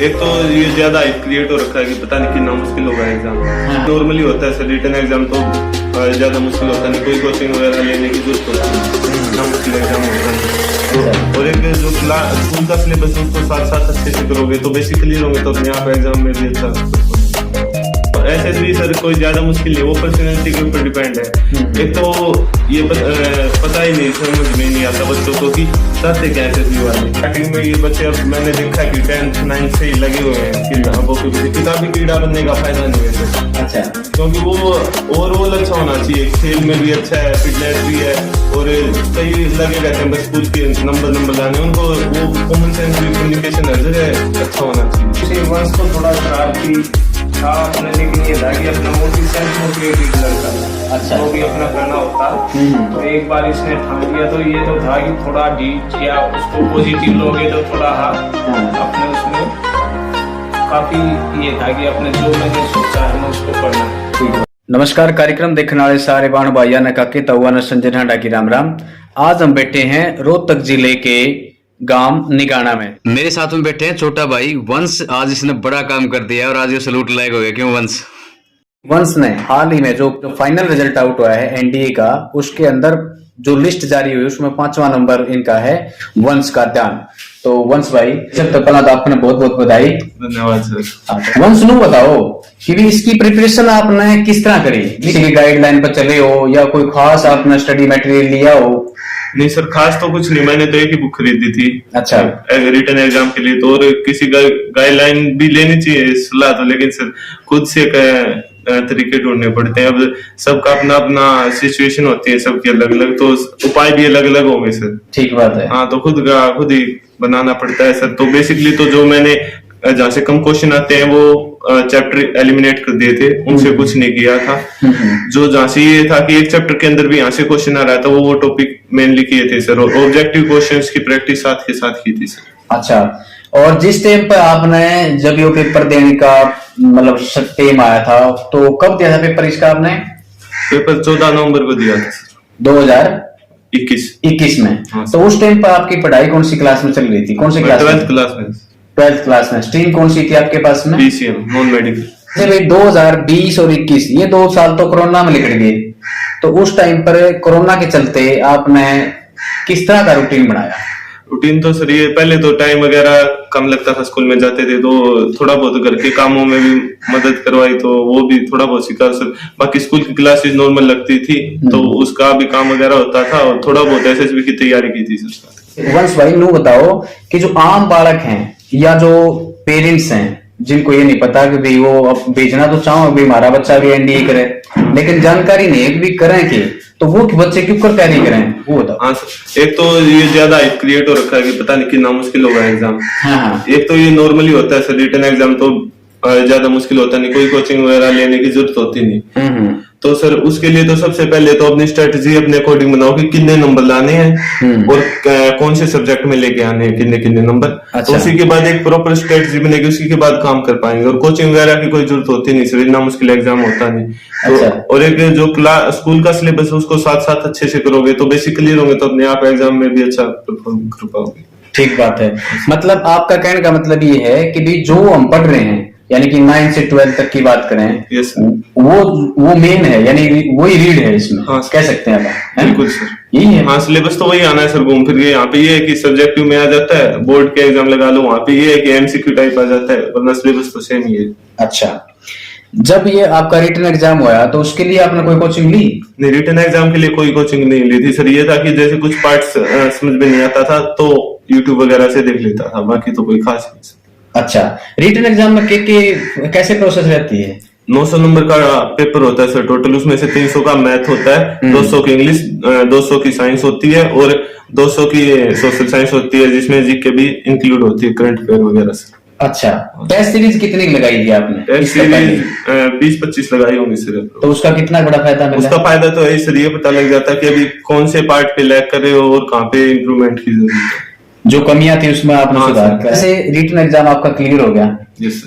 एक तो ये ज्यादा हाइप क्रिएट हो रखा है कि पता नहीं कितना मुश्किल होगा एग्जाम। नॉर्मली होता है सर रिटन एग्जाम तो ज्यादा मुश्किल होता नहीं, कोई कोचिंग वगैरह लेने की जरूरत होती है, इतना मुश्किल एग्जाम होता नहीं। और एक जो स्कूल का सिलेबस है उसको साथ साथ अच्छे से करोगे तो बेसिक क्लियर होंगे तो अपने आप एग्जाम में भी अच्छा। एसएसबी सर कोई ज्यादा मुश्किल नहीं, वो पर्सनैलिटी के ऊपर डिपेंड है। एक तो ये पता ही नहीं, समझ में नहीं आता बच्चों को कि चाहते क्या एसएसबी वाले। स्टार्टिंग में ये बच्चे अब मैंने देखा कि 10th 9th से ही लगे हुए हैं किताबों के पीछे। किताबी कीड़ा बनने का फायदा नहीं है सर। अच्छा, क्योंकि वो ओवरऑल अच्छा होना चाहिए, खेल में भी अच्छा है, फिटनेस भी है, और कई लगे रहते हैं बस स्कूल के नंबर लाने, उनको वो कॉमन सेंस भी कम्युनिकेशन अच्छा होना चाहिए। वंश को थोड़ा शरारती था अपने, लेकिन ये था कि अपना मोटिवेटेड लड़का। अच्छा, वो भी अपना करना होता। तो एक बार इसने ठान लिया तो ये तो था कि थोड़ा डीप या उसको पॉजिटिव लोगे तो थोड़ा अपने उसमें काफी ये था कि अपने जो मैंने सोचा है मैं उसको पढ़ना। नमस्कार, कार्यक्रम देखने वाले सारे बाण भाइया ने काके तहुआ न संजय ढांडा की राम राम। आज हम बैठे हैं रोहतक जिले के गांव निगाना में। मेरे साथ में बैठे हैं छोटा भाई वंश। आज इसने बड़ा काम कर दिया और आज ये सलूट लायक हो गया। क्यों वंश ने हाल ही में जो फाइनल रिजल्ट आउट हुआ है एनडीए का, उसके अंदर जो लिस्ट जारी हुई उसमें 5वां नंबर इनका है वंश का ध्यान। तो वंश भाई सब तो पहला तो आपने बहुत बहुत बधाई। धन्यवाद सर। वंश नु बताओ कि भी इसकी प्रिपरेशन आपने किस तरह करी, किसी की गाइडलाइन पर चले हो या कोई खास आपने स्टडी मटेरियल लिया हो? नहीं सर, खास तो कुछ नहीं, मैंने तो एक ही बुक खरीदी थी। अच्छा, रिटन एग्जाम के लिए तो, और किसी गाइडलाइन भी लेनी चाहिए सलाह तो, लेकिन सर खुद से तरीके ढूंढने पड़ते हैं। अब सबका अपना अपना सिचुएशन होती है, सबकी अलग अलग, तो उपाय भी अलग अलग होंगे सर। ठीक बात है। हाँ, तो खुद ही बनाना पड़ता है सर। तो बेसिकली तो जो मैंने जहाँ से कम क्वेश्चन आते हैं वो चैप्टर एलिमिनेट कर दिए थे, उनसे कुछ नहीं किया था। जो जहाँ से ये था कि एक चैप्टर के अंदर भी यहाँ से क्वेश्चन आ रहा था, वो टॉपिक मेनली किए थे सर, और ऑब्जेक्टिव क्वेश्चंस की प्रैक्टिस साथ के साथ की थी सर। अच्छा, और जिस टाइम पर आपने जब ये पेपर देने का मतलब टाइम आया था तो कब दिया था पेपर इसका आपने? पेपर 14 नवंबर को दिया था सर, 2021 में। हाँ, तो उस टाइम पर आपकी पढ़ाई कौन सी क्लास में चल रही थी? कौन सी क्लास? 12th क्लास में। 12th क्लास में। स्ट्रीम कौन सी थी आपके पास में? BCM, non medical. चलिए, 2020 और 21 ये 2 साल तो कोरोना में निकल गए। तो उस टाइम पर कोरोना के चलते आपने किस तरह का रूटीन बनाया? रूटीन तो सर ये पहले तो टाइम वगैरह कम लगता था, स्कूल में जाते थे तो थोड़ा बहुत घर के कामों में भी मदद करवाई, तो वो भी थोड़ा बहुत सीखा सर। बाकी स्कूल की क्लासेस नॉर्मल लगती थी तो उसका भी काम वगैरह होता था, और थोड़ा बहुत एसएसबी की तैयारी की थी सर। वंश भाई नु बताओ कि जो आम बालक हैं या जो पेरेंट्स हैं जिनको ये नहीं पता कि भाई वो अब भेजना तो चाहो भाई हमारा बच्चा भी एनडीए करे, लेकिन जानकारी नहीं है कि भी करें कि, तो वो बच्चे क्यों कर तैयारी करें वो बताओ। हाँ सर, एक तो ये ज्यादा हाइप क्रिएट हो रखा है कि पता नहीं कितना मुश्किल होगा एग्जाम। हाँ। एक तो ये नॉर्मली होता है सर रिटन एग्जाम तो ज्यादा मुश्किल होता नहीं, कोई कोचिंग वगैरह लेने की जरूरत होती नहीं। तो सर उसके लिए तो सबसे पहले तो अपनी स्ट्रेटजी अपने अकॉर्डिंग बनाओ कि कितने नंबर लाने हैं और कौन से सब्जेक्ट में लेके आने हैं कितने नंबर। अच्छा। तो उसी के बाद एक प्रॉपर स्ट्रेटजी बनेगी, उसी के बाद काम कर पाएंगे, और कोचिंग वगैरह की कोई जरूरत होती नहीं सर, इतना मुश्किल एग्जाम होता नहीं। अच्छा। तो और एक जो स्कूल का सिलेबस है उसको साथ साथ अच्छे से करोगे तो बेसिक क्लियर होंगे तो अपने आप एग्जाम में भी अच्छा परफॉर्म कर पाओगे। ठीक बात है। मतलब आपका कहने का मतलब ये है कि भी जो हम पढ़ रहे हैं यानी कि 9 से 12 तक की बात करें, यस वो मेन है, यानी वही रीड है इसमें। हाँ, कह सकते हैं आप। बिल्कुल सर, यही है। हाँ, सिलेबस तो वही आना है सर, घूम फिर के। यहाँ पे ये है कि सब्जेक्टिव में आ जाता है, बोर्ड के एग्जाम लगा लो, वहाँ पे ये है कि एमसीक्यू टाइप आ जाता है, वरना सिलेबस तो सेम ही है। अच्छा, जब ये आपका रिटन एग्जाम हुआ तो उसके लिए आपने कोई कोचिंग ली? नहीं, रिटन एग्जाम के लिए कोई कोचिंग नहीं ली थी सर। ये था कि जैसे कुछ पार्ट्स समझ में नहीं आता था तो यूट्यूब वगैरह से देख लेता था, बाकी तो कोई खास नहीं। अच्छा, रिटन एग्जाम में कैसे प्रोसेस रहती है? 900 नंबर का पेपर होता है सर टोटल, उसमें से 300 का मैथ होता है, 200 की इंग्लिश, 200 की साइंस होती है, और 200 की सोशल साइंस होती है, जिसमें जीके भी इंक्लूड होती है, करंट अफेयर वगैरह से। अच्छा, टेस्ट सीरीज कितनी लगाई थी आपने? टेस्ट सीरीज 20-25 लगाई होंगी सर। तो उसका कितना बड़ा फायदा मिला? उसका फायदा तो है सर, ये पता लग जाता है कि अभी कौन से पार्ट पे लैग कर रहे हो और कहाँ पे इम्प्रूवमेंट की जरूरत है, जो कमियां थी उसमें आपने सुधार किया। जैसे रिटन एग्जाम आपका क्लियर हो गया,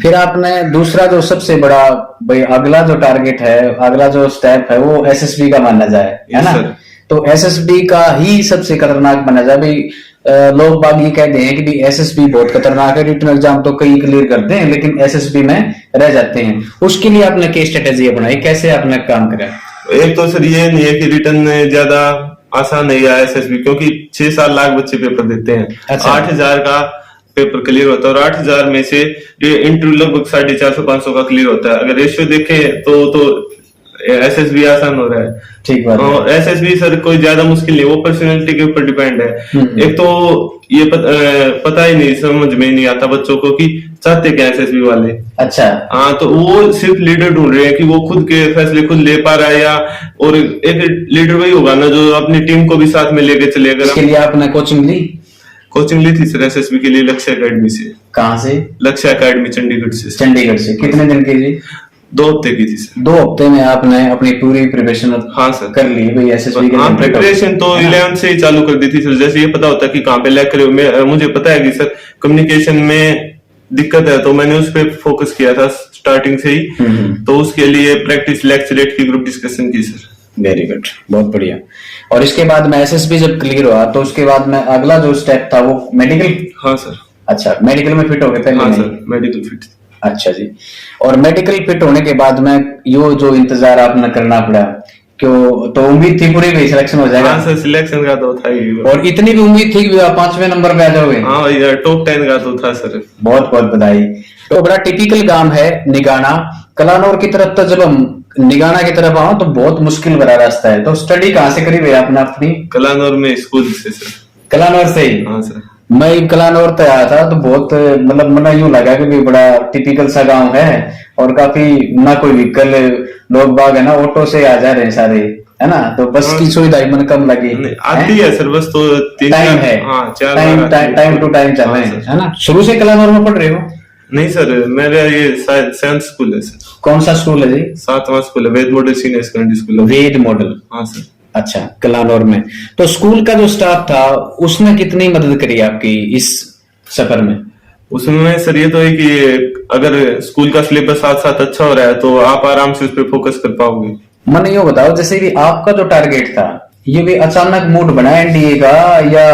फिर आपने दूसरा जो सबसे बड़ा भाई अगला जो टारगेट है, अगला जो स्टेप है वो एसएसबी का माना जाए, है ना? तो एसएसबी का ही सबसे खतरनाक माना जाए भाई। लोग बाग ये कहते हैं कि भी एसएसबी बहुत खतरनाक है, रिटन एग्जाम तो कई क्लियर करते हैं लेकिन एसएसबी में रह जाते हैं। उसके लिए आपने क्या स्ट्रेटेजी अपनाई, कैसे आपने काम करा? एक तो सर ये नहीं है कि रिटर्न ज्यादा आसान नहीं है एसएसबी, क्योंकि 6-7 लाख बच्चे पेपर देते हैं। अच्छा। 8,000 का पेपर क्लियर होता है और 8,000 में से इंटरव्यू लगभग 450-500 का क्लियर होता है। अगर रेशियो देखें तो एसएसबी आसान हो रहा है। ठीक बात है। एसएसबी सर कोई ज्यादा मुश्किल नहीं, वो पर्सनैलिटी के ऊपर डिपेंड है। एक तो ये पता ही नहीं, समझ में ही नहीं आता बच्चों को कि चाहते क्या एसएसबी वाले। अच्छा। हाँ, तो वो सिर्फ लीडर ढूंढ रहे हैं कि वो खुद के फैसले खुद ले पा रहा है, या और एक लीडर वही होगा ना जो अपनी टीम को भी साथ में लेके चलेगा। इसके लिए आपने कोचिंग ली? कोचिंग ली थी सर एसएसबी के लिए लक्ष्य एकेडमी से। कहाँ से? लक्ष्य एकेडमी चंडीगढ़ से। चंडीगढ़ से। कितने दिन की थी? 2 हफ्ते की थी सर। 2 हफ्ते में आपने अपनी पूरी प्रिपरेशन हाँ सर कर ली भाई एसएसबी के? हाँ, प्रिपरेशन तो 11 से ही चालू कर दी थी सर। जैसे ये पता होता है कि कहाँ पे लैग करे, मुझे पता है कि सर कम्युनिकेशन में दिक्कत है, तो मैंने उस पर फोकस किया था स्टार्टिंग से ही। तो उसके लिए प्रैक्टिस लेक्चरेट की ग्रुप डिस्कशन की सर। वेरी गुड, बहुत बढ़िया। और इसके बाद में एसएसबी जब क्लियर हुआ तो उसके बाद में अगला जो स्टेप था वो मेडिकल? हाँ सर। अच्छा, मेडिकल में फिट हो गए पहले? हाँ सर, मेडिकल फिट। अच्छा जी। और मेडिकल फिट होने के बाद में यो जो इंतजार आपने करना पड़ा, क्यों तो उम्मीद थी पूरी भी सिलेक्शन हो जाएगा? हाँ सर, सिलेक्शन का तो था ही। और इतनी भी उम्मीद थी कि आप 5वें नंबर पे आ जाओगे? हाँ भैया, टॉप 10 का तो था सर। बहुत बहुत बधाई। तो बड़ा टिपिकल गांव है निगाना। कलानौर की तरफ तो जब हम निगाना की तरफ आओ तो बहुत मुश्किल भरा रास्ता है। तो स्टडी कहाँ से करी भाई आपने अपनी? कलानौर में स्कूल से सर। कलानौर से ही? हाँ सर। मैं कलानौर तक आया था तो बहुत मतलब मन यूं लगा कि भी बड़ा टिपिकल सा गांव है और काफी ना कोई व्हीकल, लोग बाग है ना ऑटो से आ जा रहे हैं सारे, है ना? तो बस की सुविधा मन कम लगी। आती है सर, बस तो टाइम है। हाँ, टाइम टू टाइम चल रहे हैं, है ना? शुरू से कलानौर में पढ़ रहे हो? नहीं सर, मेरा ये 7th स्कूल है सर। कौन सा स्कूल है जी? 7वां स्कूल है, वेद मॉडल सीनियर सेकेंडरी स्कूल। वेद मॉडल? हाँ सर। अच्छा, कलानौर में। तो स्कूल का जो स्टाफ था उसने कितनी मदद करी आपकी इस सफर में? उसमें सर ये तो है कि अगर स्कूल का सिलेबस साथ साथ अच्छा हो रहा है तो आप आराम से उस पर फोकस कर पाओगे। मन ये बताओ, जैसे भी आपका जो टारगेट था ये भी अचानक मूड बना एनडीए का, या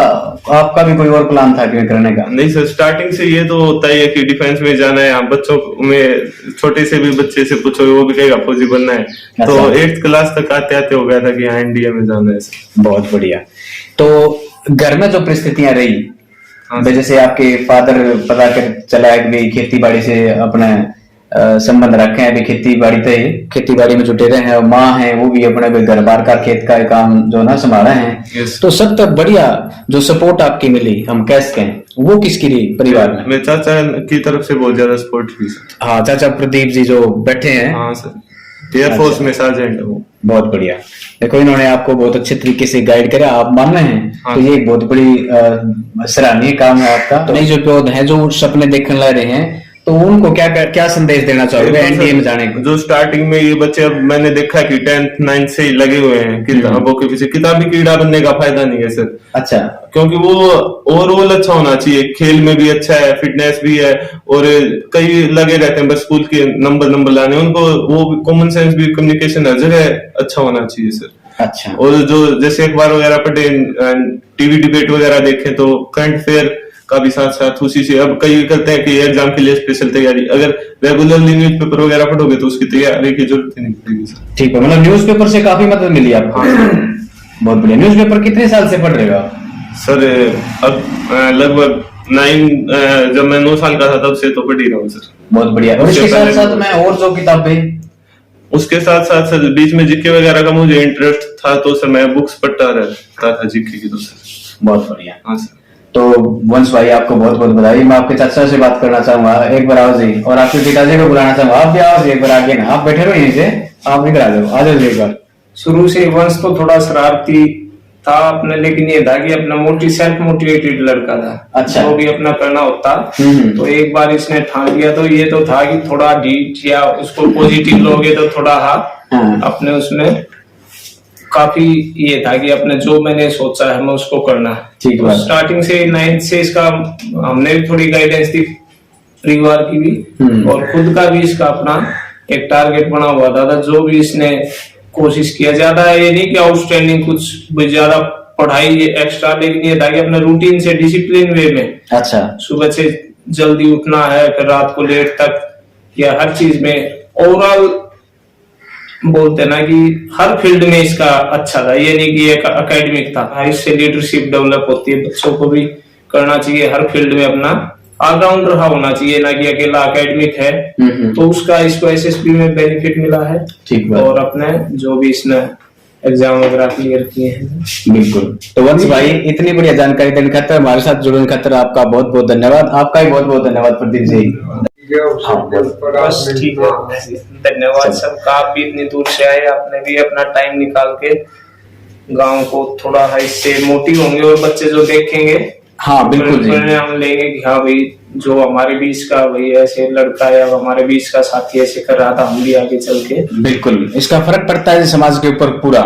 आपका भी कोई और प्लान था कि करने का? नहीं सर, स्टार्टिंग से ये तो होता ही है कि डिफेंस में जाना है। आप बच्चों में छोटे से भी बच्चे से पूछो वो भी कहेगा फौजी बनना है। अच्छा। तो 8th क्लास तक आते आते हो गया था कि हाँ एनडीए में जाना है सर। बहुत बढ़िया। तो घर में जो परिस्थितियां रही, हाँ, जैसे आपके फादर पता कर चला है कि खेती बाड़ी से अपने संबंध रखे हैं, अभी खेती बाड़ी में जुटे रहे हैं, और माँ है वो भी अपने घर बार का खेत का काम जो ना संभाला है। Yes. तो सब तक बढ़िया जो सपोर्ट आपकी मिली, हम कह सकते हैं, वो किसकी रही परिवार में? मेरे चाचा की तरफ से बहुत ज्यादा सपोर्ट हुई सर। हाँ, चाचा प्रदीप जी जो बैठे हैं। हाँ सर, एयरफोर्स में सार्जेंट है वो। बहुत बढ़िया। देखो इन्होंने आपको बहुत अच्छे तरीके से गाइड करा, आप मान रहे हैं। हाँ। तो ये एक बहुत बड़ी सराहनीय काम है आपका। तो नहीं जो पौध हैं जो सपने देखने लग रहे हैं, तो उनको क्या संदेश देना चाहोगे एनडीए में जाने को? जो स्टार्टिंग में ये बच्चे, अब मैंने देखा कि 10th 9th से ही लगे हुए हैं किताबों के पीछे। किताबी कीड़ा बनने का फायदा नहीं है सर। अच्छा। क्योंकि वो ओवरऑल अच्छा होना चाहिए, खेल में भी अच्छा है, फिटनेस भी है, और कई लगे रहते हैं बस स्कूल के नंबर लाने। उनको वो कॉमन सेंस भी, कम्युनिकेशन हर जगह अच्छा होना चाहिए सर। अच्छा। और जो जैसे अखबार वगैरह पढ़े, टीवी डिबेट वगैरह देखें, तो करंट अफेयर का भी साथ साथ उसी से। अब कई करते हैं कि एग्जाम के लिए स्पेशल तैयारी, अगर रेगुलरली न्यूज़पेपर वगैरह पढ़ोगे तो उसकी तैयारी की जरूरत नहीं पड़ेगी सर। ठीक है, मतलब न्यूज़पेपर से काफी मदद मिली आपको? बहुत बढ़िया। न्यूज़पेपर कितने साल से पढ़ रहे हो सर? अब लगभग 9, जब मैं 9 साल का था तब से तो पढ़ ही रहा हूँ सर। बहुत बढ़िया। और इसके साथ साथ मैं और जो किताबें, उसके साथ साथ सर बीच में जीके वगैरह का मुझे इंटरेस्ट था, तो सर मैं बुक्स पढ़ता रहता था जीके की। तो सर बहुत बढ़िया। हाँ सर। तो वंश भाई आपको बहुत बहुत बधाई। मैं आपके चाचा से बात करना चाहूंगा, एक बार आओ जी। और आपके पिताजी को बुलाना चाहूंगा, आप भी आओ जी एक बार आगे ना। आप बैठे रहो यहीं से, आप भी करा दो, आ जाओ जी एक बार। शुरू से वंश तो थोड़ा शरारती था अपने, लेकिन ये था कि अपना सेल्फ मोटिवेटेड लड़का था। अच्छा। जो भी अपना करना होता। तो एक बार इसने ठान लिया, तो ये तो था कि थोड़ा डीट या उसको पॉजिटिव लोगे तो थोड़ा अपने उसमें काफी ये था कि अपने जो मैंने सोचा है मैं उसको करना। ठीक तो है। स्टार्टिंग से 9th से इसका हमने भी थोड़ी गाइडेंस दी, परिवार की भी और खुद का भी। इसका अपना एक टारगेट बना हुआ था, जो भी इसने कोशिश किया। ज्यादा ये नहीं कि आउटस्टैंडिंग कुछ ज्यादा पढ़ाई एक्स्ट्रा, लेकिन ये था कि अपने रूटीन से डिसिप्लिन वे में अच्छा। सुबह से जल्दी उठना है, फिर रात को लेट तक, या हर चीज में ओवरऑल बोलते ना कि हर फील्ड में इसका अच्छा था। ये नहीं कि एक एकेडमिक था, इससे लीडरशिप डेवलप होती है, बच्चों को भी करना चाहिए हर फील्ड में अपना ऑलराउंडर होना चाहिए, ना कि अकेला एकेडमिक है। तो उसका इसको एसएसबी में बेनिफिट मिला है। ठीक है। और अपने जो भी इसने एग्जाम वगैरह क्लियर किए हैं। बिल्कुल। तो वंश भाई, इतनी बढ़िया जानकारी देने खातिर, हमारे साथ जुड़ने खातिर आपका बहुत बहुत धन्यवाद। आपका भी बहुत बहुत धन्यवाद प्रदीप जी। बस ठीक है, धन्यवाद सबका। आप भी इतनी दूर से आए, आपने भी अपना टाइम निकाल के गांव को थोड़ा इससे मोटिव होंगे, और बच्चे जो देखेंगे, हाँ बिल्कुल जी, हम लेंगे कि हाँ भाई जो हमारे बीच का भाई ऐसे लड़का या हमारे बीच का साथी ऐसे कर रहा था, हम भी आगे चल के। बिल्कुल इसका फर्क पड़ता है समाज के ऊपर पूरा।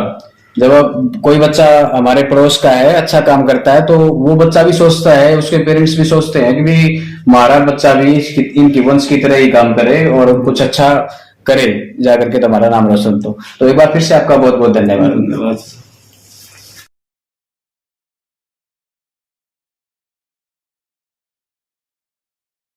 जब कोई बच्चा हमारे पड़ोस का है, अच्छा काम करता है, तो वो बच्चा भी सोचता है, उसके पेरेंट्स भी सोचते हैं कि भी हमारा बच्चा भी इनकी वंश की तरह ही काम करे और कुछ अच्छा करे जाकर के, तो हमारा नाम रोशन। तो एक बार फिर से आपका बहुत बहुत धन्यवाद।